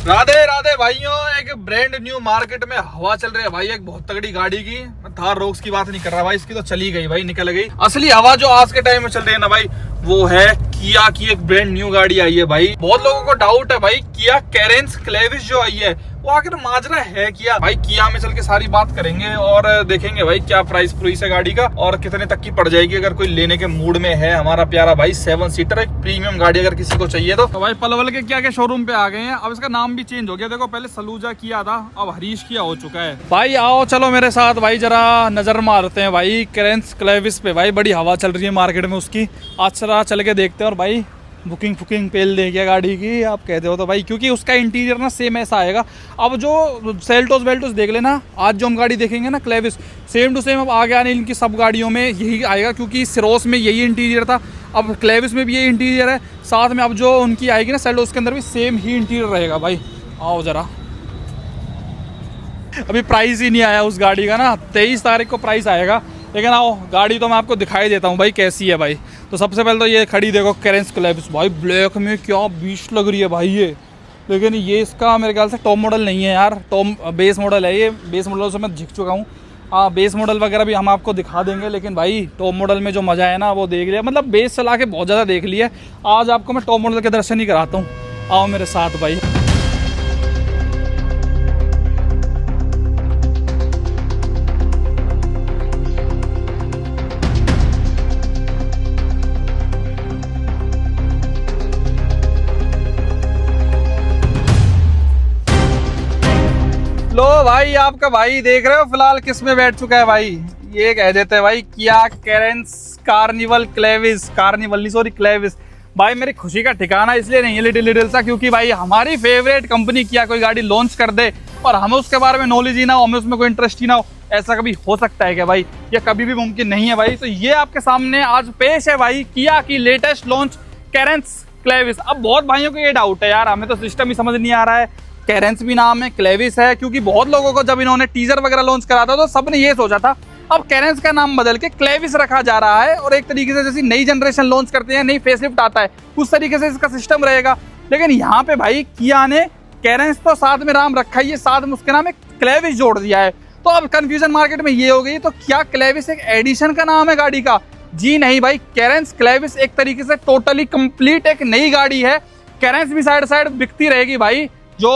राधे राधे भाइयों, एक brand new market में हवा चल रही है भाई, एक बहुत तगड़ी गाड़ी की। मैं थार रोक्स की बात नहीं कर रहा भाई, इसकी तो चली गई भाई, निकल गई। असली हवा जो आज के टाइम में चल रही है ना भाई, वो है किया की एक ब्रांड न्यू गाड़ी आई है भाई। बहुत लोगों को डाउट है भाई, किया कैरेंस क्लेविस जो आई है वो आखिर माजरा है किया भाई। किया में चल के सारी बात करेंगे और देखेंगे भाई क्या प्राइस है गाड़ी का और कितने तक की पड़ जाएगी अगर कोई लेने के मूड में है। हमारा प्यारा भाई 7 सीटर एक प्रीमियम गाड़ी अगर किसी को चाहिए तो भाई पलवल के किया के शोरूम पे आ गए हैं। अब इसका नाम भी चेंज हो गया, देखो पहले सलूजा किया था, अब हरीश किया हो चुका है भाई। आओ चलो मेरे साथ भाई, जरा नजर मारते हैं भाई कैरेंस क्लेविस पे। भाई बड़ी हवा चल रही है मार्केट में उसकी, आज चल के देखते हैं। और भाई बुकिंग पेल दे गया गाड़ी की, आप कहते हो तो भाई, क्योंकि उसका इंटीरियर ना सेम ऐसा आएगा। अब जो सेल्टोस वेल्टोस देख लेना, आज जो हम गाड़ी देखेंगे ना क्लेविस, सेम टू सेम अब आगे आने इनकी सब गाड़ियों में यही आएगा, क्योंकि सिरोस में यही इंटीरियर था, अब क्लेविस में भी यही इंटीरियर है। साथ में अब जो उनकी आएगी ना सेल्टोस के अंदर भी सेम ही इंटीरियर रहेगा भाई। आओ जरा, अभी प्राइस ही नहीं आया उस गाड़ी का ना, 23 तारीख को प्राइस आएगा। लेकिन आओ गाड़ी तो मैं आपको दिखाई देता हूँ भाई कैसी है भाई। तो सबसे पहले तो ये खड़ी देखो कैरेंस क्लेविस भाई, ब्लैक में क्या बीस्ट लग रही है भाई ये। लेकिन ये इसका मेरे ख्याल से टॉप मॉडल नहीं है यार, टॉप बेस मॉडल है ये। बेस मॉडल से मैं झिक चुका हूँ। हाँ बेस मॉडल वगैरह भी हम आपको दिखा देंगे, लेकिन भाई टॉप मॉडल में जो मज़ा है ना वो देख लिया, मतलब बेस चला के बहुत ज़्यादा देख लिया। आज आपको मैं टॉप मॉडल के दर्शन ही कराता हूँ, आओ मेरे साथ भाई। लो भाई, आपका भाई देख रहे हो फिलहाल किस में बैठ चुका है भाई, ये कह देते हैं भाई Kia Carens Carnival Clavis, Carnival नहीं सॉरी क्लेविस। भाई मेरी खुशी का ठिकाना इसलिए नहीं है लिटिल सा, क्योंकि भाई हमारी फेवरेट कंपनी किया कोई गाड़ी लॉन्च कर दे और हमें उसके बारे में नॉलेज ही ना हो, हमें उसमें कोई इंटरेस्ट ही ना हो। ऐसा कभी हो सकता है क्या भाई? ये कभी भी मुमकिन नहीं है भाई। तो ये आपके सामने आज पेश है भाई किया की लेटेस्ट लॉन्च कैरेंस क्लेविस। अब बहुत भाइयों को ये डाउट है यार, हमें तो सिस्टम ही समझ नहीं आ रहा है, कैरेंस भी नाम है क्लेविस है, क्योंकि बहुत लोगों को जब इन्होंने टीजर वगैरह लॉन्च करा था तो सबने ये सोचा था अब कैरेंस का नाम बदल के क्लेविस रखा जा रहा है और एक तरीके से जैसी नई जनरेशन लॉन्च करते हैं, नई फेसलिफ्ट आता है, उस तरीके से इसका सिस्टम रहेगा। लेकिन यहाँ पे भाई किया ने कैरेंस तो साथ में नाम रखा ही है, साथ में उसके नाम में क्लेविस जोड़ दिया है। तो अब कंफ्यूजन मार्केट में ये हो गई, तो क्या क्लेविस एक एडिशन का नाम है गाड़ी का? जी नहीं भाई, कैरेंस क्लेविस एक तरीके से टोटली कंप्लीट एक नई गाड़ी है। कैरेंस भी साइड साइड बिकती रहेगी भाई, जो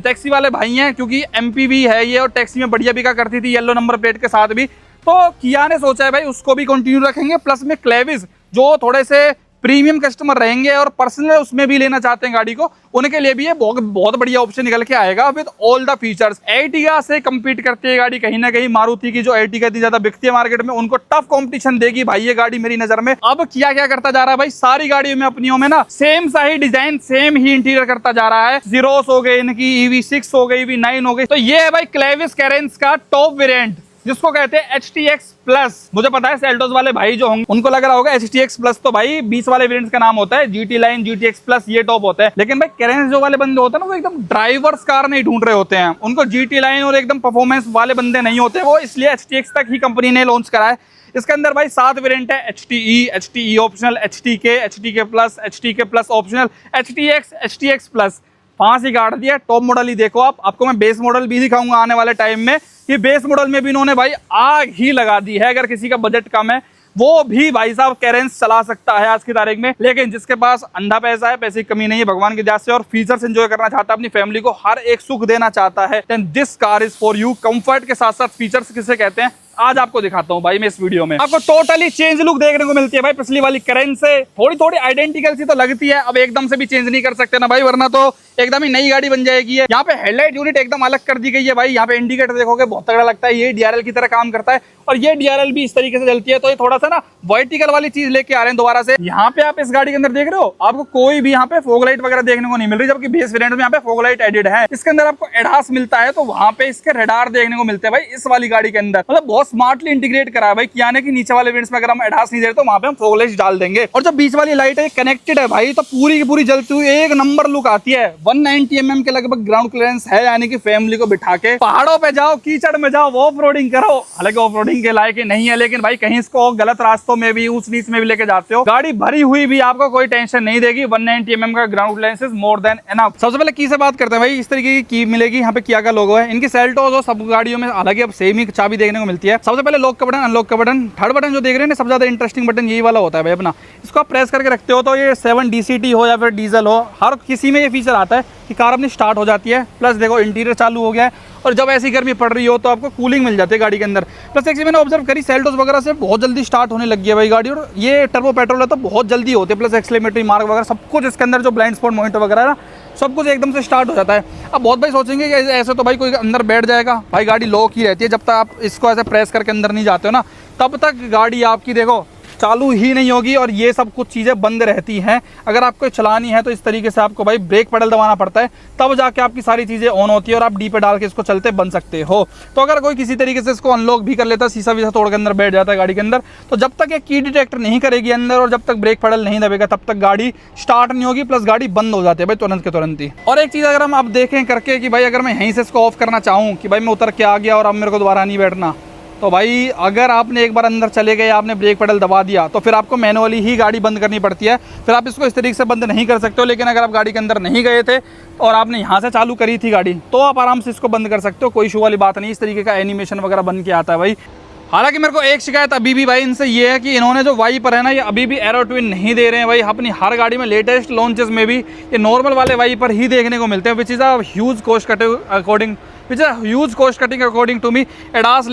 टैक्सी वाले भाई हैं, क्योंकि एमपीवी है ये और टैक्सी में बढ़िया बिका करती थी येलो नंबर प्लेट के साथ भी। तो किया ने सोचा है भाई उसको भी कंटिन्यू रखेंगे, प्लस में क्लेविस जो थोड़े से प्रीमियम कस्टमर रहेंगे और पर्सनल उसमें भी लेना चाहते हैं गाड़ी को, उनके लिए भी ये बहुत बढ़िया ऑप्शन निकल के आएगा with all the features. Ertiga से कंपीट करती है गाड़ी कहीं ना कहीं, मारुति की जो एर्टिगा इतनी ज्यादा बिकती है मार्केट में, उनको टफ कंपटीशन देगी भाई ये गाड़ी मेरी नजर में। अब किया क्या करता जा रहा है भाई, सारी गाड़ियों में अपनियों में ना सेम सा ही डिजाइन, सेम ही इंटीरियर करता जा रहा है। जीरोस हो गए, इनकी EV6 हो गई, EV9 हो गई। तो ये है भाई क्लेविस कैरेंस का टॉप वेरिएंट, जिसको कहते हैं HTX प्लस। मुझे पता है सेल्टोस वाले भाई जो होंगे उनको लग रहा होगा HTX प्लस तो भाई 20 वाले वेरिएंट्स का नाम होता है, GT लाइन, GTX प्लस ये टॉप होता है। लेकिन भाई कैरेंस जो वाले बंदे होते हैं ना, वो एकदम ड्राइवर्स कार नहीं ढूंढ रहे होते हैं, उनको GT लाइन और एकदम परफॉर्मेंस वाले बंदे नहीं होते वो, इसलिए HTX तक ही कंपनी ने लॉन्च करा है। इसके अंदर भाई 7 वेरिएंट है, HTE, HTE optional, HTK, HTK plus, HTK plus optional, HTX, HTX plus. 5 ही गाड़ दिया। टॉप मॉडल ही देखो आपको मैं बेस मॉडल भी दिखाऊंगा आने वाले टाइम में, कि बेस मॉडल में भी इन्होंने भाई आग ही लगा दी है। अगर किसी का बजट कम है वो भी भाई साहब कैरेंस चला सकता है आज की तारीख में। लेकिन जिसके पास अंधा पैसा है, पैसे की कमी नहीं है भगवान की दया से, और फीचर्स एंजॉय करना चाहता है, अपनी फैमिली को हर एक सुख देना चाहता है, then this car is for you. Comfort के साथ साथ फीचर्स किसे कहते हैं आज आपको दिखाता हूं भाई मैं इस वीडियो में। आपको टोटली चेंज लुक देखने को मिलती है भाई पिछली वाली कैरेंस से, थोड़ी आइडेंटिकल सी तो लगती है। अब एकदम से भी चेंज नहीं कर सकते ना भाई, वरना तो एकदम ही नई गाड़ी बन जाएगी। यहाँ पे हेडलाइट यूनिट एकदम अलग कर दी गई है भाई। यहाँ पे इंडिकेटर देखोगे बहुत तगड़ा लगता है, ये DRL की तरह काम करता है और ये DRL भी इस तरीके से चलती है। तो ये थोड़ा सा ना वर्टिकल वाली चीज लेके आ रहे हैं दोबारा से। यहाँ पे आप इस गाड़ी के अंदर देख रहे हो, आपको कोई भी यहाँ पे फॉग लाइट वगैरह देखने को नहीं मिल रही, जबकि बेस वेरिएंट में यहाँ पे फॉग लाइट एडेड है। इसके अंदर आपको एडहास मिलता है, तो वहाँ पे इसके रेडार देखने को मिलते हैं भाई इस वाली गाड़ी के अंदर। मतलब बहुत बहुत स्मार्टली इंटीग्रेट करा है भाई किया ने कि नीचे वाले वेरिएंट्स में अगर हम एडास नहीं दे रहे तो वहां पे हम फोगलेस डाल देंगे। और जो बीच वाली लाइट है कनेक्टेड है भाई, तो पूरी की पूरी जलती हुई एक नंबर लुक आती है। 190 mm के लगभग ग्राउंड क्लियरेंस है, यानी कि फैमिली को बिठा के पहाड़ों पे जाओ, कीचड़ में जाओ, ऑफ रोडिंग करो। हालांकि ऑफ रोडिंग के लायक नहीं है, लेकिन भाई कहीं इसको गलत रास्तों में भी ऊंच नीच में भी लेके जाते हो, गाड़ी भरी हुई भी आपको कोई टेंशन नहीं देगी। 190 mm का ground clearance is more than enough. सबसे पहले की से बात करते हैं भाई। इस तरीके की मिलेगी यहाँ पे किया का लोगो है। इनकी सेल्टोस और सब गाड़ियों में हालांकि अब सेम ही चाबी देखने को मिलती है। सबसे पहले लॉक का बटन, अनलॉक का बटन, थर्ड बटन जो देख रहे हैं सबसे ज्यादा इंटरेस्टिंग बटन यही वाला होता है भाई अपना। इसको आप प्रेस करके रखते हो तो ये 7 DCT हो या फिर डीजल हो, हर किसी में ये फीचर आता है कि कार अपनी स्टार्ट हो जाती है। प्लस देखो इंटीरियर चालू हो गया है, और जब ऐसी गर्मी पड़ रही हो तो आपको कूलिंग मिल जाती है गाड़ी के अंदर। प्लस एक चीज मैंने ऑब्जर्व करी, सेल्टोस वगैरह से बहुत जल्दी स्टार्ट होने लगी है भाई गाड़ी, और ये टर्बो पेट्रोल है तो बहुत जल्दी होते हैं। प्लस एक्सलेमेटरी मार्क वगैरह सब कुछ इसके अंदर, जो ब्लाइंड स्पॉट मॉनिटर वगैरह है ना, सब कुछ एकदम से स्टार्ट हो जाता है। अब बहुत भाई सोचेंगे कि ऐसे तो भाई कोई अंदर बैठ जाएगा, भाई गाड़ी लॉक ही रहती है। जब तक आप इसको ऐसे प्रेस करके अंदर नहीं जाते हो ना, तब तक गाड़ी आपकी देखो चालू ही नहीं होगी, और ये सब कुछ चीज़ें बंद रहती हैं। अगर आपको चलानी है तो इस तरीके से आपको भाई ब्रेक पेडल दबाना पड़ता है, तब जाके आपकी सारी चीज़ें ऑन होती है और आप डी पे डाल के इसको चलते बन सकते हो। तो अगर कोई किसी तरीके से इसको अनलॉक भी कर लेता है, शीशा वीसा तोड़ के अंदर बैठ जाता है गाड़ी के अंदर, तो जब तक ये की डिटेक्टर नहीं करेगी अंदर और जब तक ब्रेक पेडल नहीं दबेगा, तब तक गाड़ी स्टार्ट नहीं होगी। प्लस गाड़ी बंद हो जाती है भाई तुरंत के तुरंत ही। और एक चीज़ अगर हम आप देखें करके कि भाई अगर मैं यहीं से इसको ऑफ करना चाहूँ कि भाई मैं उतर के आ गया और अब मेरे को दोबारा नहीं बैठना, तो भाई अगर आपने एक बार अंदर चले गए, आपने ब्रेक पेडल दबा दिया, तो फिर आपको मैनुअली ही गाड़ी बंद करनी पड़ती है। फिर आप इसको इस तरीके से बंद नहीं कर सकते हो। लेकिन अगर आप गाड़ी के अंदर नहीं गए थे और आपने यहाँ से चालू करी थी गाड़ी, तो आप आराम से इसको बंद कर सकते हो, कोई इशू वाली बात नहीं। इस तरीके का एनिमेशन वगैरह बन के आता है भाई। हालांकि मेरे को एक शिकायत अभी भी भाई इनसे ये है कि इन्होंने जो वाइपर है ना, ये अभी भी एरो ट्विन नहीं दे रहे हैं भाई। अपनी हर गाड़ी में लेटेस्ट लॉन्चेस में भी ये नॉर्मल वाले वाइपर ही देखने को मिलते हैं, which is a huge cost cutting according to me. ADAS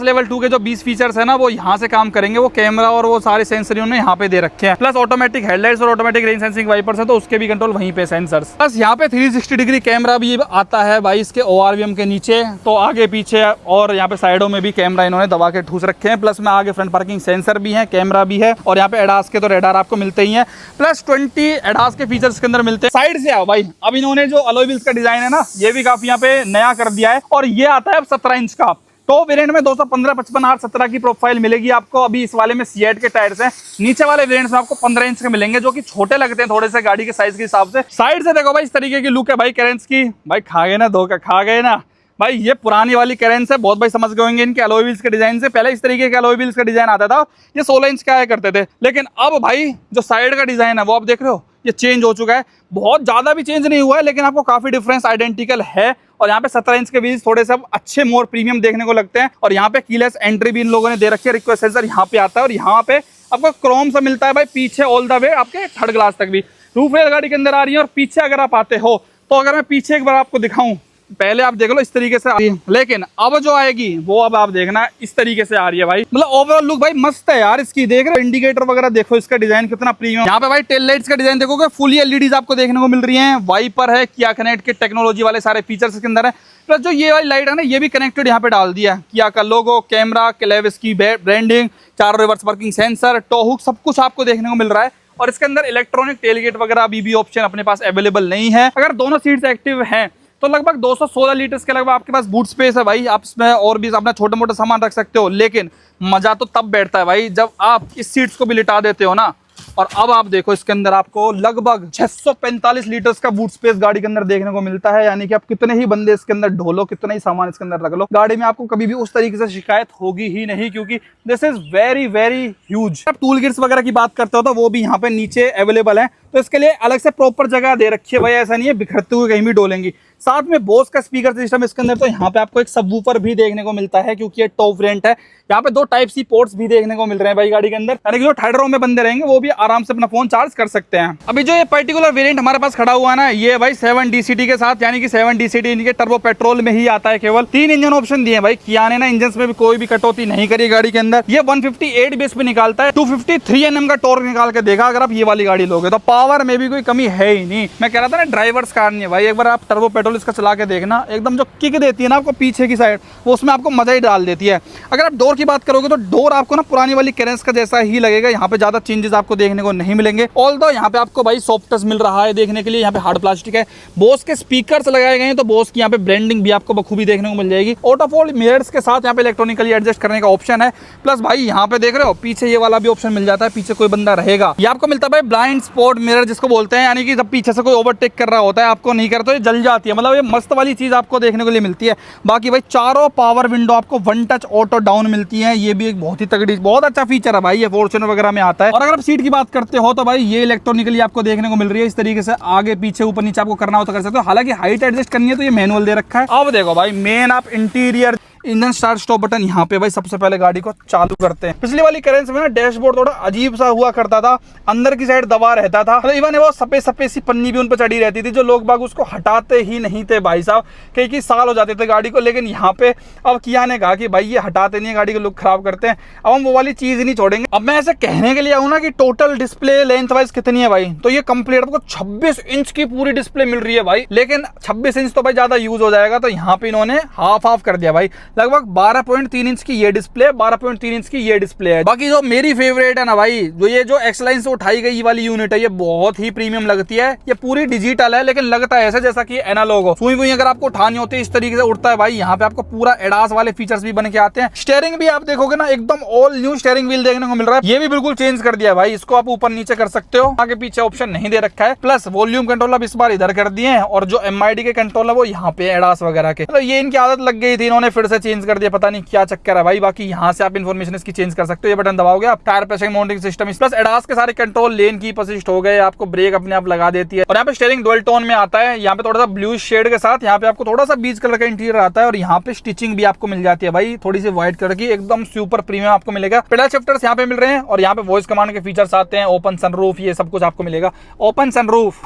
level 2 के जो 20 फीचर्स है ना, वो यहाँ से काम करेंगे। वो कैमरा और वो सारे सेंसर उन्होंने यहाँ पे दे रखे हैं। प्लस ऑटोमेटिक हेडलाइट्स और ऑटोमेटिक रेन सेंसिंग वाइपर्स है, तो उसके भी कंट्रोल वहीं पे सेंसर्स। प्लस यहाँ पे 360 डिग्री कैमरा भी आता है भाई इसके ORVM के नीचे, तो आगे पीछे और यहाँ पे साइडों में भी कैमरा इन्होंने दबा के ठूस रखे हैं। प्लस में आगे फ्रंट पार्किंग सेंसर भी है, कैमरा भी है, और यहाँ पे एडास के तो रेडार आपको मिलते ही हैं। प्लस 20 एडास के फीचर्स के अंदर मिलते हैं। साइड से आओ भाई, अब इन्होंने जो अलॉय व्हील्स का डिजाइन है ना, ये भी काफी यहाँ पे नया कर दिया है, और ये आता है अब 17 इंच का। टॉप वेरिएंट में 215, 55, 8, 17 की प्रोफाइल मिलेगी आपको। अभी इस वाले में सीएट के टायर्स हैं। नीचे वाले वेरिएंट्स में आपको 15 इंच के मिलेंगे, जो कि छोटे लगते हैं थोड़े से गाड़ी के साइज के हिसाब से। साइड से देखो भाई, इस तरीके की लुक है भाई कैरेंस की। भाई खा गए ना, धोखा खा गए ना भाई। ये पुरानी वाली कैरेंस है, बहुत भाई समझ गए होंगे इनके अलॉय व्हील्स के डिजाइन से। पहले इस तरीके के अलॉय व्हील्स का डिजाइन आता था, ये 16 इंच का आया करते थे। लेकिन अब भाई जो साइड का डिजाइन है वो आप देख रहे हो, ये चेंज हो चुका है। बहुत ज़्यादा भी चेंज नहीं हुआ है, लेकिन आपको काफ़ी डिफरेंस आइडेंटिकल है। और यहाँ पे 17 इंच के व्हील्स थोड़े से अच्छे मोर प्रीमियम देखने को लगते हैं। और यहाँ पे कीलेस एंट्री भी इन लोगों ने दे रखी है, रिक्वेस्ट सेंसर यहाँ पे आता है, और यहाँ पे आपको क्रोम से मिलता है भाई पीछे ऑल द वे आपके थर्ड ग्लास तक भी। रूफ रेल गाड़ी के अंदर आ रही है, और पीछे अगर आप आते हो तो अगर मैं पीछे एक बार आपको दिखाऊं, पहले आप देख लो इस तरीके से आ रही है, लेकिन अब जो आएगी वो अब आप देखना इस तरीके से आ रही है भाई। मतलब ओवरऑल लुक भाई मस्त है यार इसकी। देख रहे हो इंडिकेटर वगैरह, देखो इसका डिजाइन कितना प्रीमियम। यहाँ पे भाई टेल लाइट्स का डिजाइन देखोगे, फुली एलईडीज आपको देखने को मिल रही हैं। वाइपर है, किया कनेक्ट के टेक्नोलॉजी वाले सारे फीचर्स इसके अंदर है। प्लस जो ये वाली लाइट है ना, ये भी कनेक्टेड यहाँ पे डाल दिया है। किया का लोगो, कैमरा, क्लेविस की ब्रांडिंग, चारों reverse working sensor, tow hook, सब कुछ आपको देखने को मिल रहा है। और इसके अंदर इलेक्ट्रॉनिक टेलगेट वगैरह अभी भी ऑप्शन अपने पास अवेलेबल नहीं है। अगर दोनों सीट्स एक्टिव हैं तो लगभग 216 लीटर्स के लगभग आपके पास बूट स्पेस है भाई। आप इसमें और भी अपना छोटा मोटा सामान रख सकते हो। लेकिन मजा तो तब बैठता है भाई जब आप इस सीट्स को भी लिटा देते हो ना। और अब आप देखो इसके अंदर आपको लगभग 645 लीटर्स का बूट स्पेस गाड़ी के अंदर देखने को मिलता है। यानी कि आप कितने ही बंदे इसके अंदर ढोलो, कितना ही सामान इसके अंदर रख लो, गाड़ी में आपको कभी भी उस तरीके से शिकायत होगी ही नहीं, क्योंकि this is very very huge. आप टूल किट्स वगैरह की बात करते हो तो वो भी यहाँ पे नीचे अवेलेबल है, तो इसके लिए अलग से प्रॉपर जगह दे रखी है भाई। ऐसा नहीं है बिखरते हुए कहीं भी डोलेंगी। साथ में बोस का स्पीकर सिस्टम इसके अंदर, तो यहाँ पे आपको एक सबवूफर भी देखने को मिलता है, क्योंकि ये टॉप वेरिएंट है। यहाँ पे 2 टाइप सी पोर्ट्स भी देखने को मिल रहे हैं भाई गाड़ी के अंदर, यानी कि जो थर्ड रो में बंदे रहेंगे वो भी आराम से अपना फोन चार्ज कर सकते हैं। अभी जो ये पर्टिकुलर वेरिएंट हमारे पास खड़ा हुआ है ना, ये भाई 7 DCT के साथ, यानी कि 7 DCT इनके टर्बो पेट्रोल में ही आता है। केवल 3 इंजन ऑप्शन दिए भाई। किया ने ना इंजन में भी कोई भी कटौती नहीं करी गाड़ी के अंदर। ये 158 बेस पे निकालता है, 253 Nm का टॉर्क निकाल के देगा अगर आप ये वाली गाड़ी लोगे तो। पावर पावर में भी कोई कमी है ही नहीं। मैं कह रहा था ना ड्राइवर्स कार नहीं है भाई, एक बार आप टर्बो पेट्रोल इसका चला के देखना, एकदम जो किक देती है ना आपको पीछे की साइड, वो उसमें आपको मजा ही डाल देती है। अगर आप डोर की बात करोगे तो डोर आपको ना पुरानी वाली कैरेंस का जैसा ही लगेगा, यहाँ पे ज्यादा चेंजेस आपको देखने को नहीं मिलेंगे। ऑल्दो यहाँ पे आपको भाई सॉफ्ट टच मिल रहा है देखने के लिए, यहाँ पे हार्ड प्लास्टिक है। बोस के स्पीकर्स लगाए गए हैं तो बोस की यहाँ पे ब्रांडिंग भी आपको बखूबी देखने को मिल जाएगी। ऑटो फोल्ड मिरर्स के साथ यहाँ पे इलेक्ट्रॉनिकली एडजस्ट करने का ऑप्शन है। प्लस भाई यहाँ पे देख रहे हो पीछे ये वाला भी ऑप्शन मिल जाता है, पीछे कोई बंदा रहेगा। ये आपको मिलता है भाई ब्लाइंड स्पॉट मिरर जिसको बोलते हैं, यानी कि जब पीछे से कोई ओवरटेक कर रहा होता है आपको नहीं करता, ये जल जाती है, मतलब ये मस्त वाली चीज आपको देखने को लिए मिलती है। बाकी भाई चारों पावर विंडो आपको वन टच ऑटो डाउन मिलती है, ये भी एक बहुत ही तगड़ी बहुत अच्छा फीचर है भाई, ये फॉर्च्यूनर वगैरह में आता है। और अगर आप सीट की बात करते हो तो भाई ये इलेक्ट्रॉनिकली आपको देखने को मिल रही है, इस तरीके से आगे पीछे ऊपर नीचे आपको करना हो तो कर सकते हो। हालांकि हाइट एडजस्ट करनी है तो ये मैनुअल दे रखा है। अब देखो भाई मेन आप interior engine start stop button यहाँ पे भाई सबसे पहले गाड़ी को चालू करते हैं। पिछली वाली करेंस में ना डैशबोर्ड थोड़ा अजीब सा हुआ करता था, अंदर की साइड दबा रहता था, तो इवन वो सफेद सफेद सी पन्नी भी उन पर चढ़ी रहती थी, जो लोग बाग उसको हटाते ही नहीं थे भाई साहब, कई साल हो जाते थे गाड़ी को। लेकिन यहाँ पे अब किया ने कहा कि भाई ये हटाते नहीं है, गाड़ी को लुक खराब करते हैं, अब हम वो वाली चीज ही नहीं छोड़ेंगे। अब मैं ऐसे कहने के लिए आऊँ ना कि टोटल डिस्प्ले लेंथ वाइज कितनी है भाई, तो ये कंप्लीट आपको 26 इंच की पूरी डिस्प्ले मिल रही है भाई। लेकिन 26 इंच तो भाई ज्यादा यूज हो जाएगा, तो यहाँ पे इन्होंने हाफ कर दिया भाई, लगभग 12.3 इंच की ये डिस्प्ले, 12.3 इंच की ये डिस्प्ले है। बाकी जो मेरी फेवरेट है ना भाई, जो ये जो एक्स लाइन से उठाई गई वाली यूनिट है, ये बहुत ही प्रीमियम लगती है। ये पूरी डिजिटल है लेकिन लगता है ऐसा जैसा कि एनालॉग हो। सुई वुई अगर आपको उठानी होती है इस तरीके से उठता है भाई। यहाँ पे आपको पूरा एडास वाले फीचर्स भी बन के आते हैं। स्टीयरिंग भी आप देखोगे ना एकदम ऑल न्यू स्टीयरिंग व्हील देखने को मिल रहा है, ये भी बिल्कुल चेंज कर दिया है भाई, इसको आप ऊपर नीचे कर सकते हो, आगे पीछे ऑप्शन नहीं दे रखा है। प्लस वॉल्यूम कंट्रोल अब इस बार इधर कर दिए हैं, और जो MID के कंट्रोल है वो यहाँ पे एडास वगैरह के, तो ये इनकी आदत लग गई थी, इन्होंने फिर से चेंज कर दिया, पता नहीं क्या चक्कर है भाई। बाकी यहाँ से आप इन्फॉर्मेशन इसकी चेंज कर सकते हो, ये बटन दबाओगे आप, tyre pressure mounting system, plus ADAS के सारे कंट्रोल, लेन की असिस्ट हो गए, आपको ब्रेक अपने आप लगा देती है। और यहाँ पे स्टीयरिंग डुअल टोन में आता है, यहाँ पे थोड़ा सा ब्लू शेड के साथ, यहाँ पे आपको थोड़ा सा बीच कलर का इंटीरियर आता है, और यहाँ पे स्टिचिंग भी आपको मिल जाती है भाई, थोड़ी सी व्हाइट कलर की, एकदम सुपर प्रीमियम आपको मिलेगा। पेडल शिफ्टर्स यहाँ पे मिल रहे हैं, और यहाँ पे वॉइस कमांड के फीचर्स आते हैं, ओपन सनरूफ, ये सब कुछ आपको मिलेगा। ओपन सनरूफ,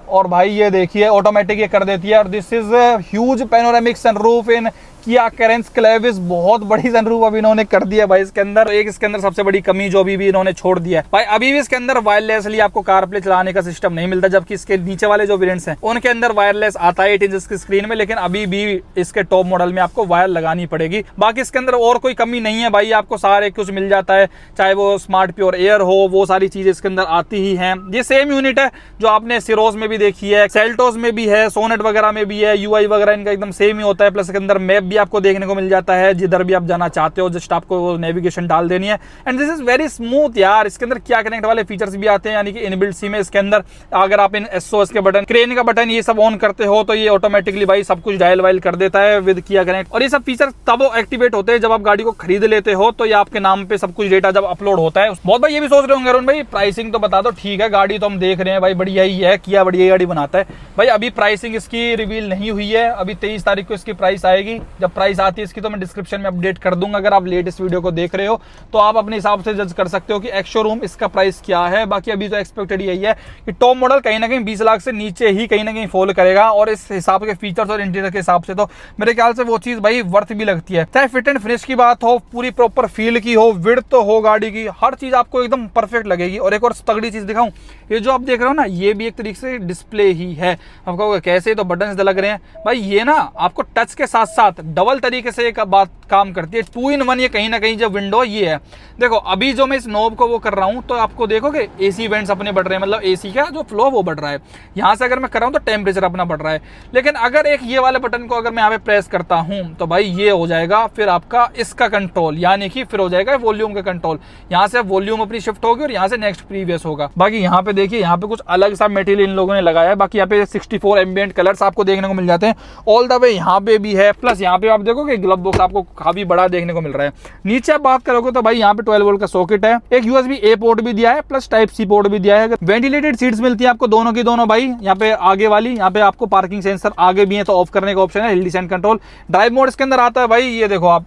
और भाई ये देखिए ऑटोमेटिक ये कर देती है। और this is huge panoramic sunroof in Kia Carens Clavis, बहुत बड़ी सनरूफ अभी इन्होंने कर दिया भाई इसके अंदर। एक इसके अंदर सबसे बड़ी कमी जो अभी भी इन्होंने छोड़ दिया है भाई, अभी भी इसके अंदर वायरलेसली आपको कारप्ले चलाने का सिस्टम नहीं मिलता, जबकि इसके नीचे वाले जो वेरिएंट्स हैं उनके अंदर वायरलेस आता है 8 इंच की स्क्रीन में, लेकिन अभी भी इसके टॉप मॉडल में आपको वायर लगानी पड़ेगी। बाकी इसके अंदर और कोई कमी नहीं है भाई, आपको सारे कुछ मिल जाता है, चाहे वो स्मार्ट प्योर एयर हो, वो सारी चीजें इसके अंदर आती ही हैं। ये सेम यूनिट है जो आपने सिरोज में भी देखी है, सेल्टोस में भी है, सोनेट वगैरह में भी है, UI वगैरह इनका एकदम सेम ही होता है। प्लस इसके अंदर मैप भी आपको देखने को मिल जाता है, जिधर भी आप जाना चाहते हो जस्ट आपको नेविगेशन डाल देनी है। And this is very smooth यार। इसके अंदर क्या कनेक्ट वाले फीचर्स भी आते हैं, यानी कि इनबिल्ट सिम है इसके अंदर, अगर आप इन SOS के बटन, क्रेन का बटन, ये सब ऑन करते हो तो ये ऑटोमेटिकली भाई सब कुछ डायल वाइल कर देता है विद किया कनेक्ट। और ये सब फीचर तब एक्टिवेट होते हैं जब आप गाड़ी को खरीद लेते हो, तो ये आपके नाम पे सब कुछ डेटा जब अपलोड होता है। बहुत भाई ये भी सोच रहे होंगे अरुण भाई प्राइसिंग तो बता दो, ठीक है गाड़ी तो हम देख रहे हैं भाई बढ़िया ही है, किया बढ़िया गाड़ी बनाता है भाई। अभी प्राइसिंग इसकी रिवील नहीं हुई है, अभी 23 तारीख को इसकी प्राइस आएगी। जब प्राइस आती है इसकी तो मैं डिस्क्रिप्शन में अपडेट कर दूंगा, अगर आप लेटेस्ट वीडियो को देख रहे हो तो आप अपने हिसाब से जज कर सकते हो कि एक्स शोरूम इसका प्राइस क्या है। बाकी अभी तो एक्सपेक्टेड यही है कि टॉप मॉडल कहीं ना कहीं 20 लाख से नीचे ही कहीं ना कहीं फॉल करेगा, और इस हिसाब के फीचर्स और इंटीरियर के हिसाब से तो मेरे ख्याल से वो चीज भाई वर्थ भी लगती है। चाहे फिट एंड फिनिश की बात हो, पूरी प्रॉपर फील की हो, विड्थ हो गाड़ी की, हर चीज आपको एकदम परफेक्ट लगेगी। और एक और तगड़ी चीज दिखाऊं, ये जो आप देख रहे हो ना, ये भी एक तरीके से डिस्प्ले ही है। आपको कैसे तो बटन लग रहे हैं भाई, ये ना आपको टच के साथ साथ डबल तरीके से एक बात काम करती है, 2-in-1 ये कहीं ना कहीं जो विंडो ये है। देखो अभी जो मैं इस नॉब को वो कर रहा हूं तो आपको देखोगे AC वेंट्स अपने बढ़ रहे हैं, मतलब AC का जो फ्लो वो बढ़ रहा है। यहां से अगर मैं कर रहा हूं तो टेम्परेचर अपना बढ़ रहा है। लेकिन अगर एक ये वाले बटन को अगर मैं यहाँ पे प्रेस करता हूं तो भाई ये हो जाएगा फिर आपका इसका कंट्रोल, यानी कि फिर हो जाएगा वॉल्यूम का कंट्रोल। यहाँ से वॉल्यूम अपनी शिफ्ट होगी और यहाँ से नेक्स्ट प्रीवियस होगा। बाकी यहाँ पे देखिए, यहाँ पे कुछ अलग सा मटेरियल इन लोगों ने लगाया है। बाकी यहाँ पे 64 एम्बिएंट कलर्स आपको देखने को मिल जाते हैं ऑल द वे, यहाँ पे भी है। प्लस यहाँ पे आप देखोगे ग्लव बॉक्स आपको काफी बड़ा देखने को मिल रहा है। नीचे आप बात करोगे तो भाई यहाँ पे 12 वोल्ट का सॉकेट है, एक USB-A पोर्ट भी दिया है, प्लस Type-C पोर्ट भी दिया है। वेंटिलेटेड सीट्स मिलती है आपको दोनों की दोनों भाई। यहाँ पे आगे वाली, यहाँ पे आपको पार्किंग सेंसर आगे भी है तो ऑफ करने का ऑप्शन है, hill descent control. Drive mode इसके अंदर आता है भाई, ये देखो आप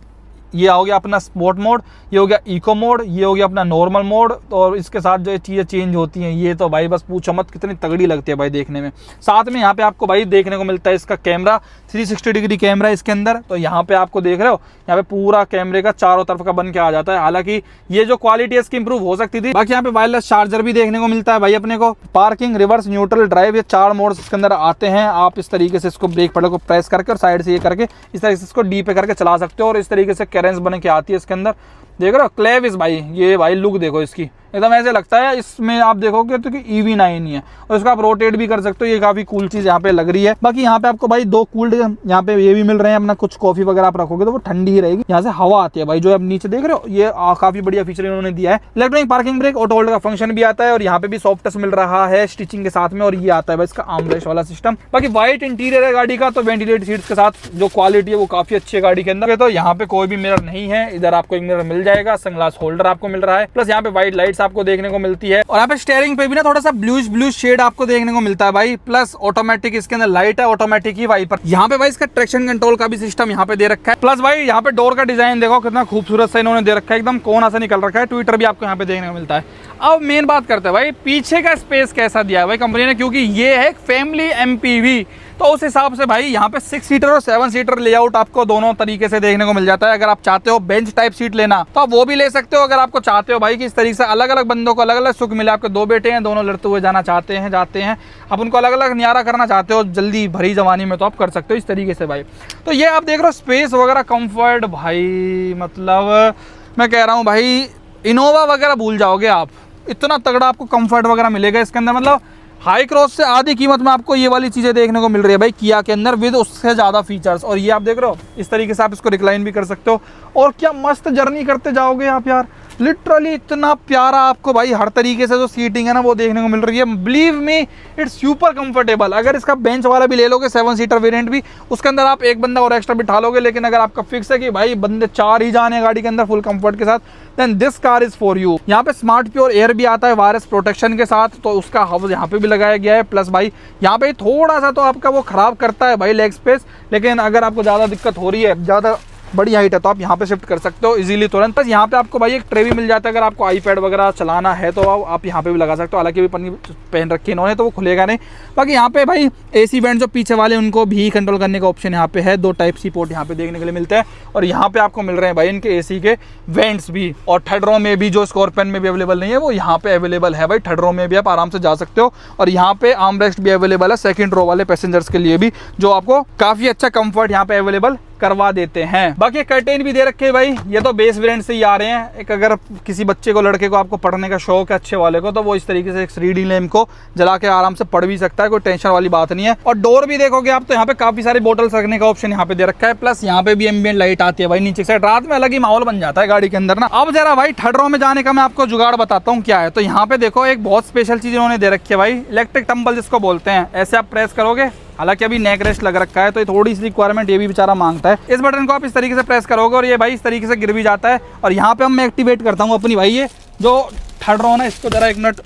ये हो गया अपना स्पोर्ट मोड, ये हो गया इको मोड, ये हो गया अपना नॉर्मल मोड। और इसके साथ जो चीज़ें चेंज होती हैं ये तो भाई बस पूछो मत, कितनी तगड़ी लगती है भाई देखने में। साथ में यहाँ पे आपको भाई देखने को मिलता है इसका कैमरा, 360 डिग्री कैमरा है इसके अंदर। तो यहाँ पे आपको देख रहे हो, यहाँ पे पूरा कैमरे का चारों तरफ का बन के आ जाता है। हालांकि ये जो क्वालिटी है इसकी इंप्रूव हो सकती थी। बाकी यहाँ पे वायरलेस चार्जर भी देखने को मिलता है भाई अपने को। पार्किंग, रिवर्स, न्यूट्रल, ड्राइव, ये 4 मोड्स इसके अंदर आते हैं। आप इस तरीके से इसको ब्रेक पैडल को प्रेस करके और साइड से ये करके इस तरीके से इसको डी पे करके चला सकते हो। और इस तरीके से कैरेंस बन के आती है इसके अंदर, देख रहे हो क्लेविस भाई। ये भाई लुक देखो इसकी, एकदम ऐसे लगता है इसमें आप देखोगे तो कि EV9 ही है। और इसको आप रोटेट भी कर सकते हो, ये काफी कूल चीज यहाँ पे लग रही है। बाकी यहाँ पे आपको भाई 2 कूल्ड यहाँ पे ये भी मिल रहे हैं। अपना कुछ कॉफी वगैरह आप रखोगे तो वो ठंडी ही रहेगी, यहाँ से हवा आती है भाई। जो आप नीचे देख रहे हो ये काफी बढ़िया फीचर इन्होंने दिया है। Electronic parking brake, auto hold का फंक्शन भी आता है। और यहाँ पे भी सॉफ्ट टच मिल रहा है स्टिचिंग के साथ में। और ये आता है भाई इसका आर्मरेस्ट वाला सिस्टम। बाकी व्हाइट इंटीरियर है गाड़ी का, तो वेंटिलेटेड सीट्स के साथ जो क्वालिटी है वो काफी अच्छी है गाड़ी के अंदर। तो यहाँ पे कोई भी मिरर नहीं है, इधर आपको एक मिरर मिल जाएगा, सनग्लास होल्डर आपको मिल रहा है, प्लस यहाँ पे व्हाइट लाइट्स आपको देखने को मिलती है। और यहाँ पे स्टीयरिंग पे भी ना थोड़ा सा ब्लूइश शेड आपको देखने को मिलता है भाई। प्लस ऑटोमेटिक इसके अंदर लाइट है, ऑटोमेटिक ही वाइपर। यहाँ पे भाई इसका ट्रैक्शन कंट्रोल का भी सिस्टम यहाँ पे दे रखा है। प्लस भाई यहाँ पे डोर का डिजाइन देखो कितना खूबसूरत सा इन्होंने दे रखा है, एकदम कोना सा निकल रखा है। ट्विटर भी आपको यहाँ पे देखने को मिलता है। अब मेन बात करते हैं भाई पीछे का स्पेस कैसा दिया है भाई कंपनी ने, क्योंकि ये है फैमिली MPV। तो उस हिसाब से भाई यहाँ पे 6 सीटर और 7 सीटर लेआउट आपको दोनों तरीके से देखने को मिल जाता है। अगर आप चाहते हो बेंच टाइप सीट लेना तो आप वो भी ले सकते हो। अगर आपको चाहते हो भाई कि इस तरीके से अलग अलग बंदों को अलग अलग सुख मिले, आपके 2 बेटे हैं, दोनों लड़ते हुए जाना जाते हैं, आप उनको अलग अलग न्यारा करना चाहते हो जल्दी भरी जवानी में, तो आप कर सकते हो इस तरीके से भाई। तो ये आप देख रहे हो स्पेस वगैरह कंफर्ट भाई, मतलब मैं कह रहा हूँ भाई इनोवा वगैरह भूल जाओगे आप, इतना तगड़ा आपको कंफर्ट वगैरह मिलेगा इसके अंदर। मतलब हाई क्रॉस से आधी कीमत में आपको ये वाली चीज़ें देखने को मिल रही है भाई किया के अंदर, विद उससे ज़्यादा फीचर्स। और ये आप देख रहे हो इस तरीके से आप इसको रिक्लाइन भी कर सकते हो। और क्या मस्त जर्नी करते जाओगे आप यार, लिटरली इतना प्यारा आपको भाई हर तरीके से जो सीटिंग है ना वो देखने को मिल रही है। Believe me it's super comfortable. अगर इसका बेंच वाला भी ले लोगे 7 सीटर वेरिएंट भी, उसके अंदर आप एक बंदा और एक्स्ट्रा बिठा लोगे। लेकिन अगर आपका फिक्स है कि भाई बंदे 4 ही जाने गाड़ी के अंदर फुल कंफर्ट के साथ, then this car is for you. यहाँ पे स्मार्ट प्योर एयर भी आता है वायरस प्रोटेक्शन के साथ, तो उसका हब यहाँ पे भी लगाया गया है। प्लस भाई यहाँ पे थोड़ा सा तो आपका वो खराब करता है भाई लेग स्पेस, लेकिन अगर आपको ज़्यादा दिक्कत हो रही है, ज़्यादा बड़ी हाइट है, तो आप यहाँ पे शिफ्ट कर सकते हो इजीली तुरंत। बस यहाँ पे आपको भाई एक ट्रे भी मिल जाता है, अगर आपको आईपैड वगैरह चलाना है तो आप यहाँ पे भी लगा सकते हो। हालांकि भी पन्नी पहन रखी है इन्होंने तो वो खुलेगा नहीं। बाकी यहाँ पे भाई AC वेंट जो पीछे वाले उनको भी कंट्रोल करने का ऑप्शन यहाँ पे है। 2 टाइप सी पोर्ट यहाँ पे देखने के लिए मिलते हैं। और यहाँ पे आपको मिल रहे हैं भाई इनके AC के वेंट्स भी। और थर्ड रो में भी जो स्कॉर्पियन में भी अवेलेबल नहीं है वो यहाँ पे अवेलेबल है भाई। थर्ड रो में भी आप आराम से जा सकते हो। और यहाँ पे आर्मरेस्ट भी अवेलेबल है सेकंड रो वाले पैसेंजर्स के लिए भी, जो आपको काफी अच्छा कंफर्ट यहाँ पे अवेलेबल करवा देते हैं। बाकी कर्टेन भी दे रखे हैं भाई, ये तो बेस वेरिएंट से ही आ रहे हैं। एक अगर किसी बच्चे को, लड़के को आपको पढ़ने का शौक है अच्छे वाले को, तो वो इस तरीके से एक रीडिंग लैम्प को जला के आराम से पढ़ भी सकता है, कोई टेंशन वाली बात नहीं है। और डोर भी देखोगे आप तो यहाँ पे काफी सारे बोटल्स रखने का ऑप्शन यहाँ पे दे रखा है। प्लस यहाँ पे भी एम्बिएंट लाइट आती है भाई नीचे साइड, रात में अलग ही माहौल बन जाता है गाड़ी के अंदर ना। अब जरा भाई थर्ड रो में जाने का मैं आपको जुगाड़ बताता हूँ क्या है। तो यहाँ पे देखो एक बहुत स्पेशल चीज इन्होंने दे रखी है भाई, इलेक्ट्रिक टम्बल जिसको बोलते हैं। ऐसे आप प्रेस करोगे, हालांकि अभी नेक रेस्ट लग रखा है तो ये थोड़ी सी रिक्वायरमेंट ये भी बेचारा मांगता है। इस बटन को आप इस तरीके से प्रेस करोगे और ये भाई इस तरीके से गिर भी जाता है। और यहाँ पे मैं एक्टिवेट करता हूँ अपनी भाई ये जो थर्ड रो ना, इसको जरा 1 मिनट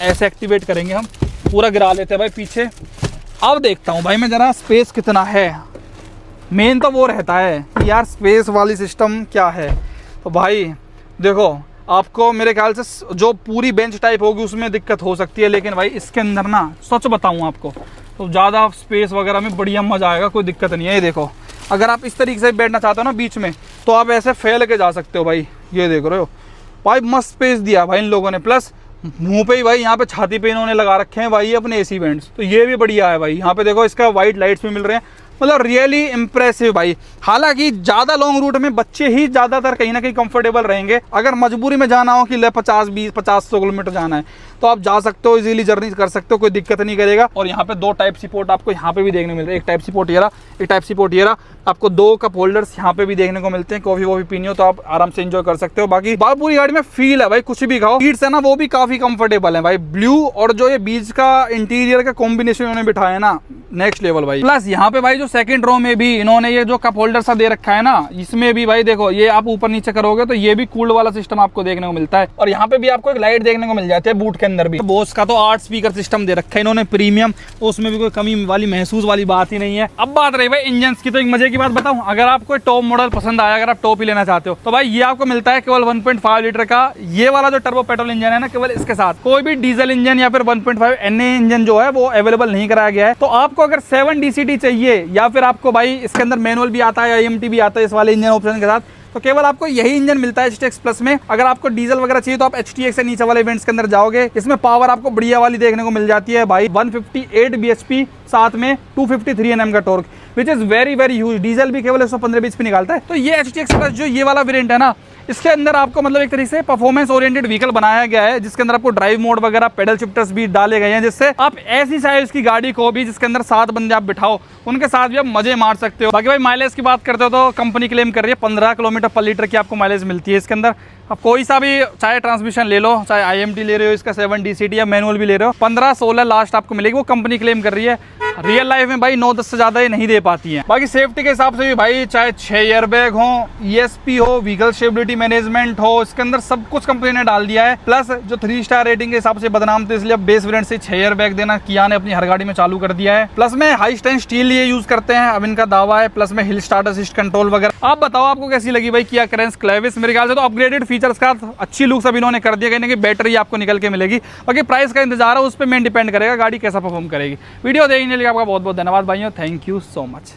ऐसे एक्टिवेट करेंगे हम, पूरा गिरा लेते हैं भाई पीछे। अब देखता हूँ भाई मैं जरा स्पेस कितना है। मेन तो वो रहता है कि यार स्पेस वाली सिस्टम क्या है। तो भाई देखो आपको मेरे ख्याल से जो पूरी बेंच टाइप होगी उसमें दिक्कत हो सकती है, लेकिन भाई इसके अंदर ना सच बताऊँ आपको तो ज़्यादा स्पेस वगैरह में बढ़िया मज़ा आएगा, कोई दिक्कत नहीं है। ये देखो अगर आप इस तरीके से बैठना चाहते हो ना बीच में, तो आप ऐसे फैल के जा सकते हो भाई। ये देख रहे हो भाई मस्त स्पेस दिया भाई इन लोगों ने। प्लस मुंह पे ही भाई यहाँ पे छाती पे इन्होंने लगा रखे हैं भाई ये अपने AC वेंट्स, तो ये भी बढ़िया है भाई। यहाँ पे देखो इसका वाइट लाइट्स भी मिल रहे हैं, मतलब रियली इंप्रेसिव भाई। हालांकि ज़्यादा लॉन्ग रूट में बच्चे ही ज़्यादातर कहीं ना कहीं कंफर्टेबल रहेंगे। अगर मजबूरी में जाना हो कि ले 50-100 किलोमीटर जाना है तो आप जा सकते हो, इजीली जर्नी कर सकते हो, कोई दिक्कत नहीं करेगा। और यहाँ पे 2 टाइप सी पोर्ट आपको यहाँ पे भी देखने को मिल रहे हैं। एक टाइप सी पोर्ट ये रहा, एक टाइप सी पोर्ट ये रहा। आपको 2 कप होल्डर्स यहाँ पे भी देखने को मिलते हैं। कॉफी वॉफी पीनी हो तो आप आराम से एंजॉय कर सकते हो। बाकी पूरी गाड़ी में फील है भाई, कुछ भी खाओ। सीट्स है ना वो भी काफी कंफर्टेबल है भाई। ब्लू और जो ये बीच का इंटीरियर का कॉम्बिनेशन उन्होंने बिठाया ना, नेक्स्ट लेवल भाई। प्लस यहाँ पे भाई जो सेकंड रो में भी इन्होंने ये जो कप होल्डर सा दे रखा है ना, इसमें भी भाई देखो ये आप ऊपर नीचे करोगे तो ये भी कूल्ड वाला सिस्टम आपको देखने को मिलता है। और यहाँ पे भी आपको एक लाइट देखने को मिल जाती है बूट के अंदर भी। बोस का तो 8 स्पीकर सिस्टम दे रखा है इन्होंने प्रीमियम, उसमें भी कोई कमी वाली महसूस वाली बात ही नहीं है। अब बात रही भाई इंजन की, तो एक मजे की बात बताऊं, अगर आपको टॉप मॉडल पसंद आया, अगर आप टॉप ही लेना चाहते हो, तो भाई ये आपको मिलता है केवल 1.5 लीटर का ये वाला जो टर्बो पेट्रोल इंजन है ना, केवल इसके साथ। कोई भी डीजल इंजन या फिर 1.5 NA इंजन जो है वो अवेलेबल नहीं कराया गया है। तो आपको अगर 7 DCT चाहिए या फिर आपको भाई इसके अंदर मैनुअल भी आता है, IMT भी आता है इस वाले इंजन ऑप्शन के साथ, तो केवल आपको यही इंजन मिलता है HTX प्लस में। अगर आपको डीजल वगैरह चाहिए तो आप HTX से नीचे वाले इवेंट्स के अंदर जाओगे, इसमें पावर आपको बढ़िया वाली देखने को मिल जाती है भाई, 158 bhp, साथ में 253 Nm का torque, which is very very huge. Diesel भी केवल 115 bhp निकालता है। तो ये HTX प्लस जो ये वाला वेरिएंट है ना, इसके अंदर आपको मतलब एक तरीके से परफॉर्मेंस ओरिएंटेड व्हीकल बनाया गया है, जिसके अंदर आपको ड्राइव मोड वगैरह, पेडल शिफ्टर्स भी डाले गए हैं, जिससे आप ऐसी साइज की गाड़ी को भी जिसके अंदर 7 बंदे आप बिठाओ, उनके साथ भी आप मजे मार सकते हो। बाकी भाई माइलेज की बात करते हो तो कंपनी क्लेम कर रही है 15 किलोमीटर पर लीटर की आपको माइलेज मिलती है इसके अंदर। अब कोई सा भी चाहे ट्रांसमिशन ले लो, चाहे IMT ले रहे हो, इसका 7 DCT या मैनुअल भी ले रहे हो, 15-16 लास्ट आपको मिलेगी, वो कंपनी क्लेम कर रही है। रियल लाइफ में भाई 9-10 से ज्यादा ये नहीं दे पाती है। बाकी सेफ्टी के हिसाब से भी भाई चाहे 6 एयरबैग हो, ESP हो, व्हीकल स्टेबिलिटी मैनेजमेंट हो, इसके अंदर सब कुछ कंपनी ने डाल दिया है। प्लस जो 3 स्टार रेटिंग के हिसाब से बदनाम थे, इसलिए अब बेस वेरिएंट से 6 एयरबैग देना किया ने अपनी हर गाड़ी में चालू कर दिया है। प्लस में हाई स्ट्रेंथ स्टील ये यूज करते हैं, अब इनका दावा है। प्लस में हिल स्टार्ट असिस्ट कंट्रोल वगैरह। आप बताओ आपको कैसी लगी भाई किया कैरेंस क्लेविस? मेरे ख्याल से तो अपग्रेडेड फीचर्स का अच्छी लुक्स अब इन्होंने कर दिया, कहीं ना कहीं बैटरी आपको निकल के मिलेगी। बाकी प्राइस का इंतजार है, उस पर मेन डिपेंड करेगा गाड़ी कैसा परफॉर्म करेगी। वीडियो देखने के लिए आपका बहुत बहुत धन्यवाद भाइयों, थैंक यू सो मच।